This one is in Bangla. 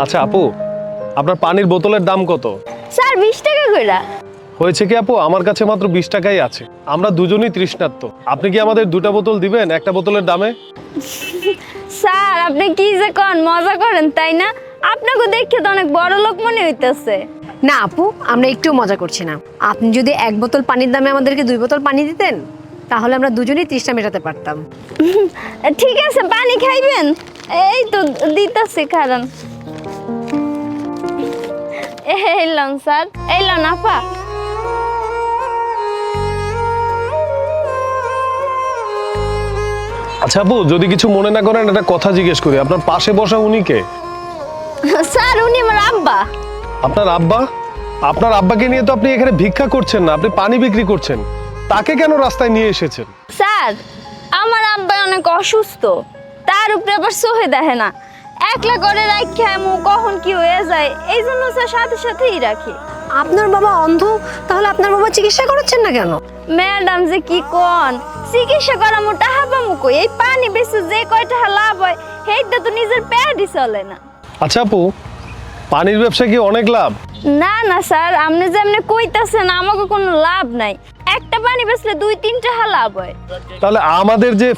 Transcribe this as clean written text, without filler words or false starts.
আচ্ছা আপু, আপনার পানির বোতলের দাম কত? স্যার 20 টাকা কইরা। হয়েছে কি আপু, আমার কাছে মাত্র 20 টাকাই আছে। আমরা দুজনই তৃষ্ণার্ত। আপনি কি আমাদের দুটা বোতল দিবেন একটা বোতলের দামে? স্যার আপনি কি যে কোন, মজা করেন তাই না? আপনাকে দেখে তো অনেক বড় লোক মনে হইতেছে। না আপু, আমরা একটু মজা করছি না। আপনি যদি 1 বোতল পানির দামে আমাদেরকে 2 বোতল পানি দিতেন, তাহলে আমরা দুজনেই তৃষ্ণা মেটাতে পারতাম। ঠিক আছে, পানি খাইবেন? এই তো দিতেছি, কারণ এলাম স্যার, এলাম আপা। আচ্ছা আপু, যদি কিছু মনে না করেন একটা কথা জিজ্ঞেস করি, আপনার পাশে বসা উনি কে? স্যার উনি আমার আব্বা। আপনার আব্বা? আপনার আব্বাকে নিয়ে তো আপনি এখানে ভিক্ষা করছেন না, আপনি পানি বিক্রি করছেন। তাকে কেন রাস্তায় নিয়ে এসেছেন? স্যার আমার আব্বা অনেক অসুস্থ, তার উপরে আবার সহে দেখে না, একলা করে রাখা এমন কখন কি হয়ে যায়, এই জন্য স্যার সাথে সাথেই রাখি। আপনার বাবা অন্ধ, তাহলে আপনার বাবা চিকিৎসা করাচ্ছেন না কেন? ম্যাডাম যে কি কোন, চিকিৎসা করা মোটা হাবামু কই, এই পানি বেশি যে কয়টা লাভ হয় সেইটা তো নিজের পেটই চলে না। আচ্ছা আপু, পানির ব্যবসা কি অনেক লাভ? না না স্যার, আপনি যেমনি কইতাছেন আমাকে কোনো লাভ নাই, একটা পানি বেচলে 2-3 টাকা লাভ হয়। তাহলে আমাদের যে